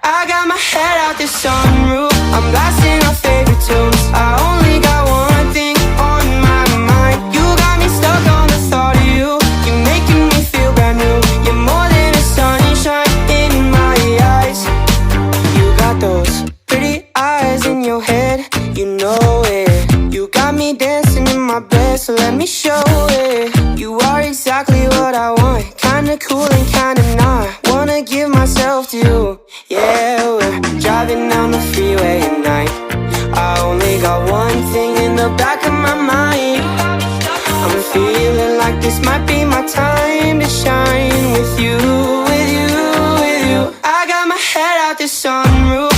I got my head out the sunroof, I'm blasting our favorite tunes. I only got one thing on my mind. You got me stuck on the thought of you. You're making me feel brand new. You're more than a sunshine in my eyes. You got those pretty eyes in your head, you know it. You got me dancing in my bed, so let me show it. You are exactly what I want, kinda cool and kinda not. Wanna give myself to you. Yeah, we're driving down the freeway at night. I only got one thing in the back of my mind. I'm feeling like this might be my time to shine with you, with you, with you. I got my head out the sunroof,